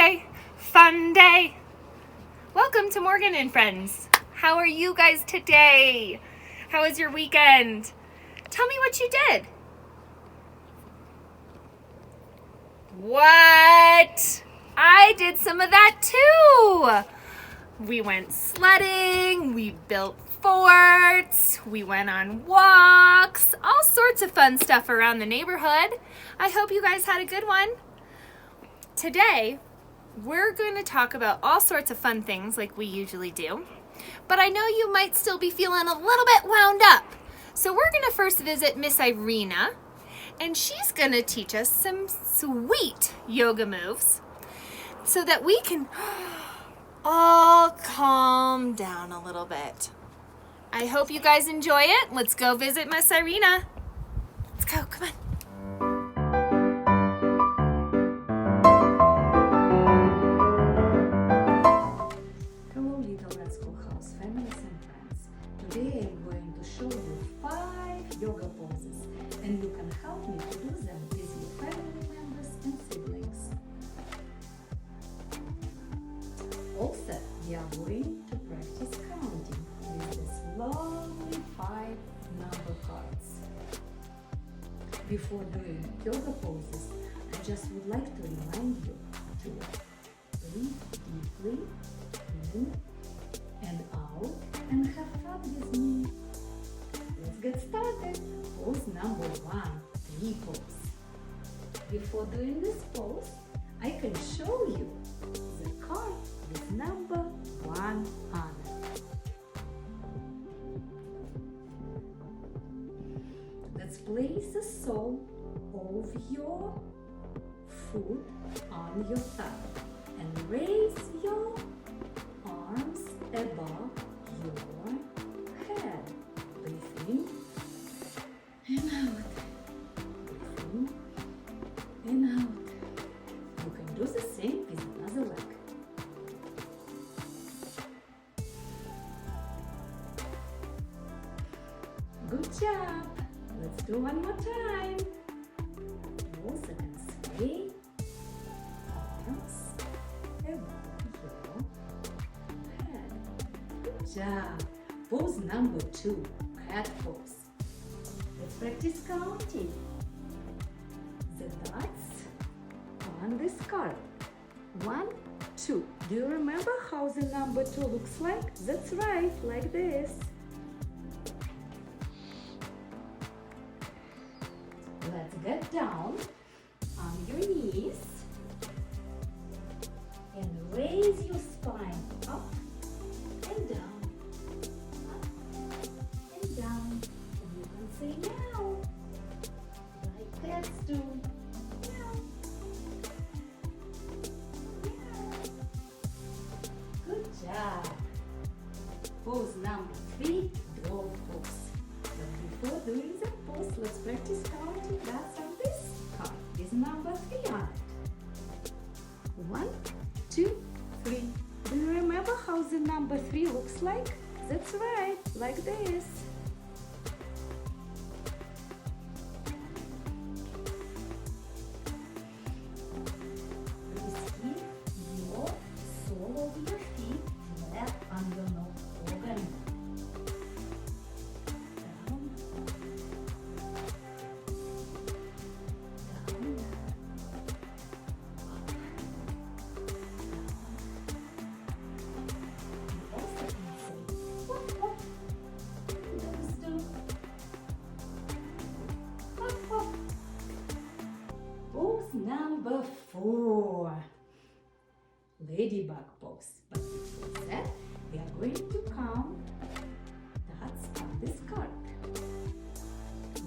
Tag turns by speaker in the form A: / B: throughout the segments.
A: Monday, fun day. Welcome to Morgan and Friends. How are you guys today? How was your weekend? Tell me what you did. What? I did some of that too. We went sledding, we built forts, we went on walks, all sorts of fun stuff around the neighborhood. I hope you guys had a good one. Today, we're going to talk about all sorts of fun things like we usually do, but I know you might still be feeling a little bit wound up. So we're going to first visit Miss Irina, and she's going to teach us some sweet yoga moves so that we can all calm down a little bit. I hope you guys enjoy it. Let's go visit Miss Irina. Let's go, come on.
B: Today I'm going to show you 5 yoga poses, and you can help me to do them with your family members and siblings. Also, we are going to practice counting with these lovely 5 number cards. Before doing yoga poses, I just would like to remind you to breathe deeply in and out, and have fun with me. Let's get started. Pose number 1, tree pose. Before doing this pose, I can show you the card with number 1 on it. Let's place the sole of your foot on your thigh and raise your arms above your head. Breathe in and out. Breathe in and out. You can do the same with another leg. Good job. Let's do one more time. You also can sway arms above your head. Good job. Pose number 2, cat pose. Let's practice counting the dots on this card. 1, 2. Do you remember how the number 2 looks like? That's right, like this. Let's get down on your knees and raise your spine up and down, up and down. And you can say meow, like cats do. Meow, meow. Good job. Pose number 3, dog pose. But before doing the pose, let's practice counting dots on this card. Is number 3 on it. 1, 2, 3. Do you remember how the number 3 looks like? That's right, like this. Please keep your sole of your feet flat on your nose organ. Down, down, up, you also can say whoop whoop. Those do. Whoop whoop. Pose number 4. Ladybug pose. But before that, we are going to count dots on this card.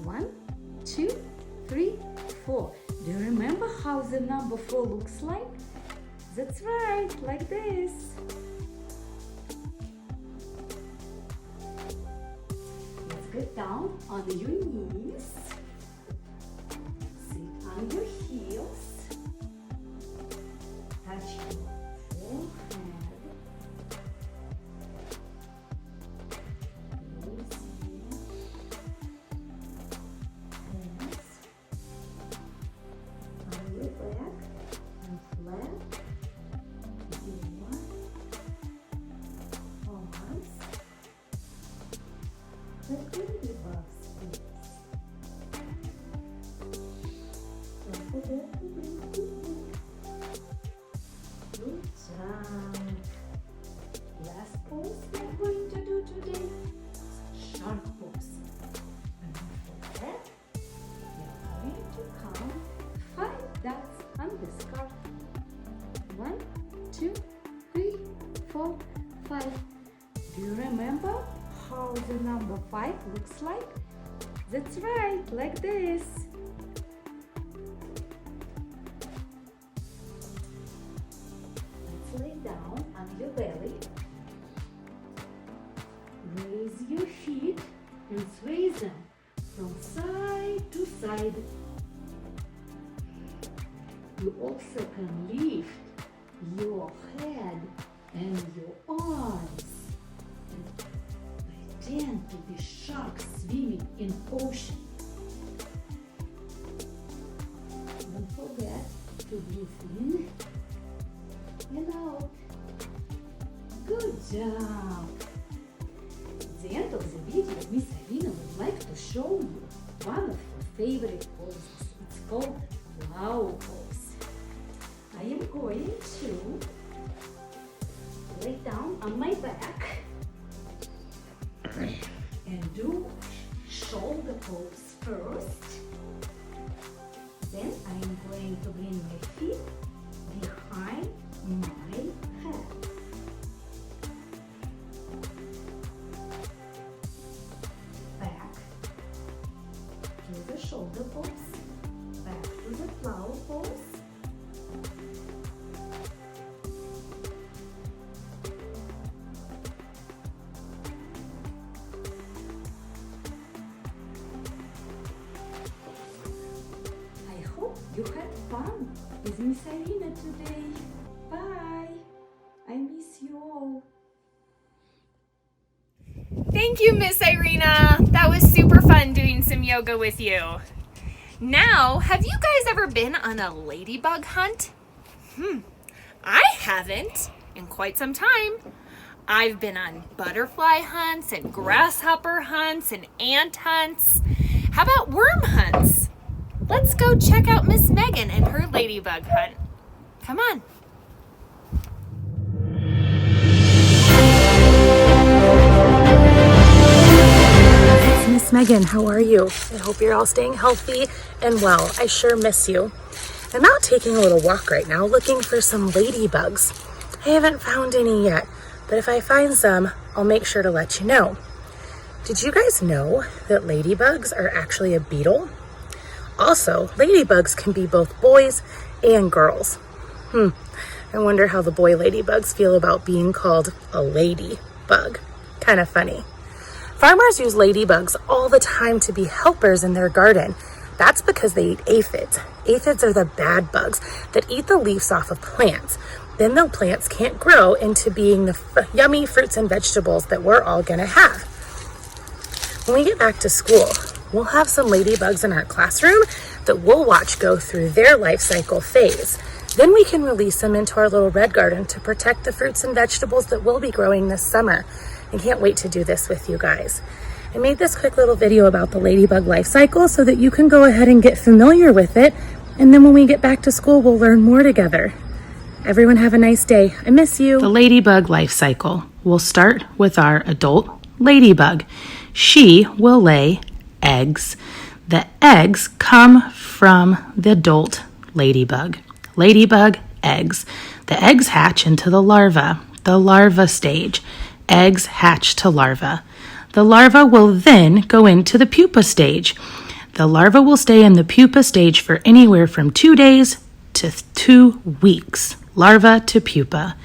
B: 1, 2, 3, 4. Do you remember how the number 4 looks like? That's right, like this. Let's get down on your knees. Sit on your heels. Touch your forehead. Raise your hands on your back and flat. Good job. Last pose we're going to do today is shark pose. And for that, we are going to count 5 dots on this card. 1, 2, 3, 4, 5. Do you remember how the number 5 looks like? That's right, like this. Let's lay down on your belly. Raise your feet and sway them from side to side. You also can lift your head and your arms and pretend to be sharks swimming in ocean. Don't forget to breathe in and out. Good job! At the end of the video, Miss Irina would like to show you one of her favorite poses. It's called flower pose. I am going to lay down on my back and do shoulder pose first. Then I am going to bring my feet behind my head. Back to the shoulder pose. Back to the flower pose. You had fun with Miss Irina today. Bye. I miss you all.
A: Thank you, Miss Irina. That was super fun doing some yoga with you. Now, have you guys ever been on a ladybug hunt? I haven't in quite some time. I've been on butterfly hunts and grasshopper hunts and ant hunts. How about worm hunts? Let's go check out Miss Megan and her ladybug hunt. Come on.
C: It's Miss Megan, how are you? I hope you're all staying healthy and well. I sure miss you. I'm out taking a little walk right now looking for some ladybugs. I haven't found any yet, but if I find some, I'll make sure to let you know. Did you guys know that ladybugs are actually a beetle? Also, ladybugs can be both boys and girls. I wonder how the boy ladybugs feel about being called a ladybug. Kind of funny. Farmers use ladybugs all the time to be helpers in their garden. That's because they eat aphids. Aphids are the bad bugs that eat the leaves off of plants. Then the plants can't grow into being the yummy fruits and vegetables that we're all gonna have. When we get back to school, we'll have some ladybugs in our classroom that we'll watch go through their life cycle phase. Then we can release them into our little red garden to protect the fruits and vegetables that we'll be growing this summer. I can't wait to do this with you guys. I made this quick little video about the ladybug life cycle so that you can go ahead and get familiar with it. And then when we get back to school, we'll learn more together. Everyone have a nice day. I miss you. The ladybug life cycle. We'll start with our adult ladybug. She will lay eggs. The eggs come from the adult ladybug. Ladybug eggs. The eggs hatch into the larva stage. Eggs hatch to larva. The larva will then go into the pupa stage. The larva will stay in the pupa stage for anywhere from 2 days to 2 weeks. Larva to pupa.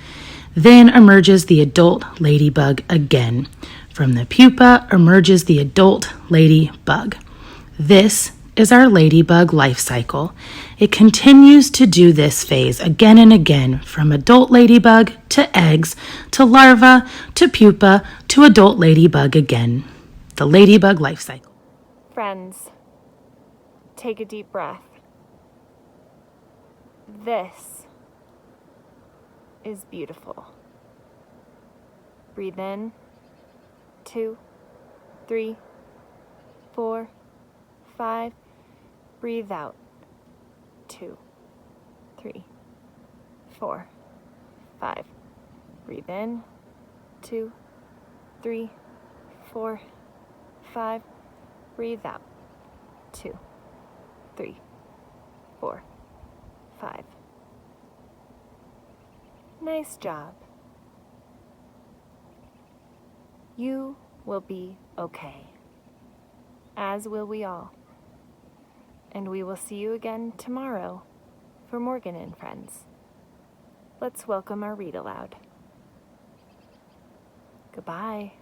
C: Then emerges the adult ladybug again. From the pupa emerges the adult ladybug. This is our ladybug life cycle. It continues to do this phase again and again, from adult ladybug to eggs to larva to pupa to adult ladybug again. The ladybug life cycle.
A: Friends, take a deep breath. This is beautiful. Breathe in. 2, 3, 4, 5. Breathe out. 2, 3, 4, 5. Breathe in. 2, 3, 4, 5. Breathe out. 2, 3, 4, 5. Nice job. You will be okay, as will we all. And we will see you again tomorrow for Morgan and Friends. Let's welcome our read aloud. Goodbye.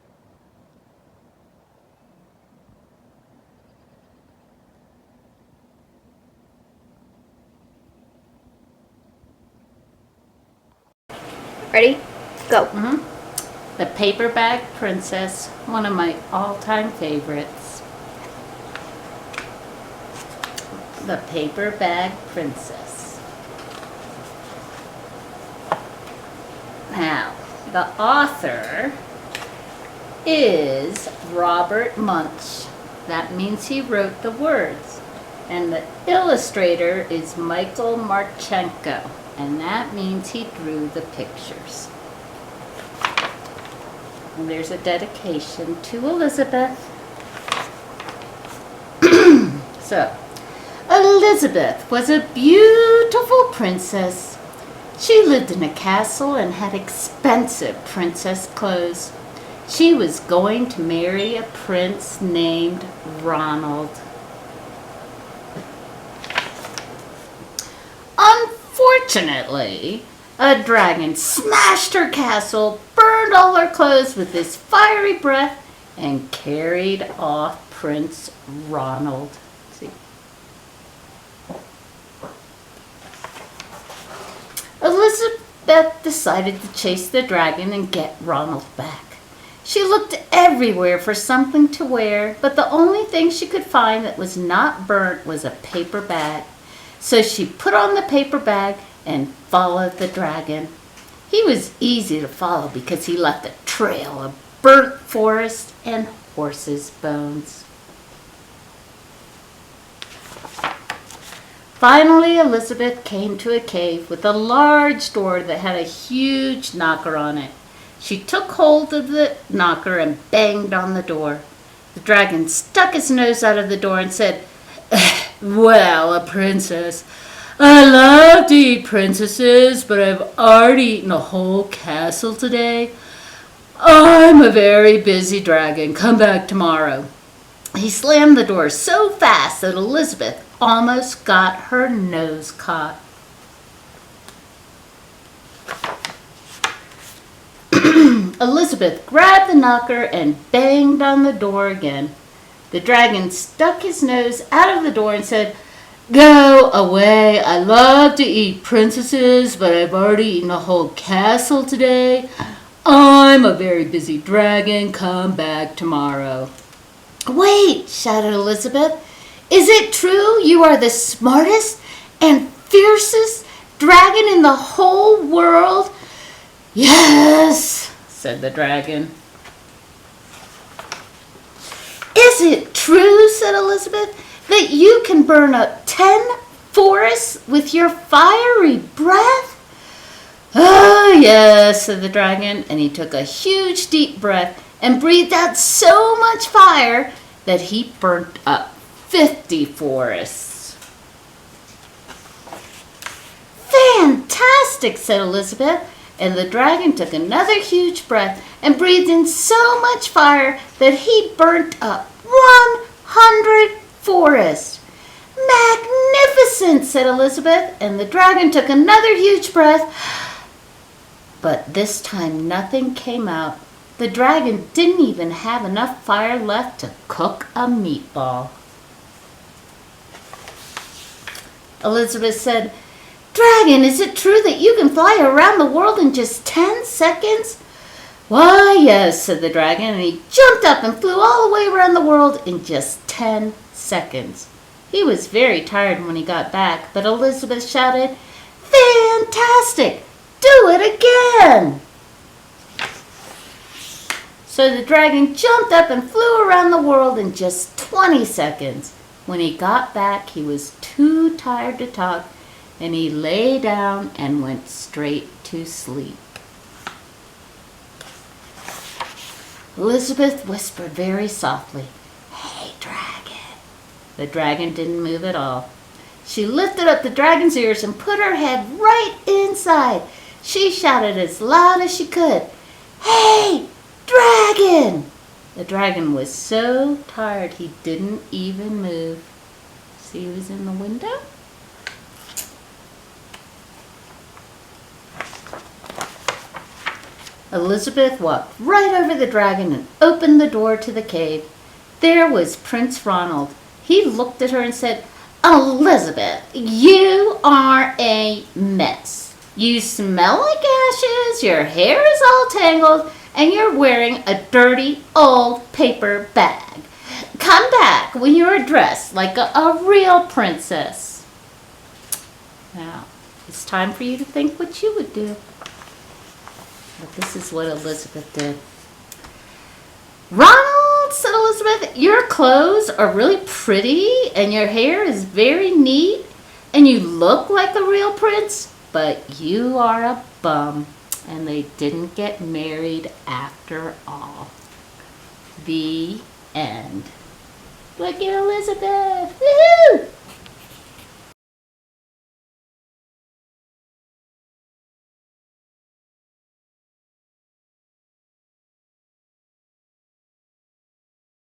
A: Ready? Go.
D: The Paper Bag Princess, one of my all-time favorites. The Paper Bag Princess. Now, the author is Robert Munsch. That means he wrote the words. And the illustrator is Michael Marchenko. And that means he drew the pictures. And there's a dedication to Elizabeth. So, Elizabeth was a beautiful princess. She lived in a castle and had expensive princess clothes. She was going to marry a prince named Ronald. Unfortunately, a dragon smashed her castle, burned all her clothes with his fiery breath, and carried off Prince Ronald. See? Elizabeth decided to chase the dragon and get Ronald back. She looked everywhere for something to wear, but the only thing she could find that was not burnt was a paper bag. So she put on the paper bag and followed the dragon. He was easy to follow because he left a trail of burnt forest and horses' bones. Finally, Elizabeth came to a cave with a large door that had a huge knocker on it. She took hold of the knocker and banged on the door. The dragon stuck his nose out of the door and said, "Well, a princess. I love to eat princesses, but I've already eaten a whole castle today. I'm a very busy dragon. Come back tomorrow." He slammed the door so fast that Elizabeth almost got her nose caught. Elizabeth grabbed the knocker and banged on the door again. The dragon stuck his nose out of the door and said, "Go away. I love to eat princesses, but I've already eaten a whole castle today. I'm a very busy dragon. Come back tomorrow." "Wait," shouted Elizabeth. "Is it true you are the smartest and fiercest dragon in the whole world?" "Yes," said the dragon. "Is it true," said Elizabeth, "that you can burn up 10 forests with your fiery breath?" "Oh, yes," said the dragon, and he took a huge deep breath and breathed out so much fire that he burnt up 50 forests. "Fantastic," said Elizabeth, and the dragon took another huge breath and breathed in so much fire that he burnt up 100 forests. "Magnificent," said Elizabeth, and the dragon took another huge breath. But this time nothing came out. The dragon didn't even have enough fire left to cook a meatball. Elizabeth said, "Dragon, is it true that you can fly around the world in just 10 seconds?" "Why, yes," said the dragon, and he jumped up and flew all the way around the world in just 10 seconds. He was very tired when he got back, but Elizabeth shouted, "Fantastic! Do it again!" So the dragon jumped up and flew around the world in just 20 seconds. When he got back, he was too tired to talk, and he lay down and went straight to sleep. Elizabeth whispered very softly, "Hey, dragon." The dragon didn't move at all. She lifted up the dragon's ears and put her head right inside. She shouted as loud as she could, "Hey, dragon!" The dragon was so tired he didn't even move. See who's in the window? Elizabeth walked right over the dragon and opened the door to the cave. There was Prince Ronald. He looked at her and said, "Elizabeth, you are a mess. You smell like ashes, your hair is all tangled, and you're wearing a dirty old paper bag. Come back when you're dressed like a real princess." Now, it's time for you to think what you would do. But this is what Elizabeth did. "Ronald," said Elizabeth, "your clothes are really pretty and your hair is very neat and you look like a real prince, but you are a bum and they didn't get married after all." The end. Look at Elizabeth. Woohoo!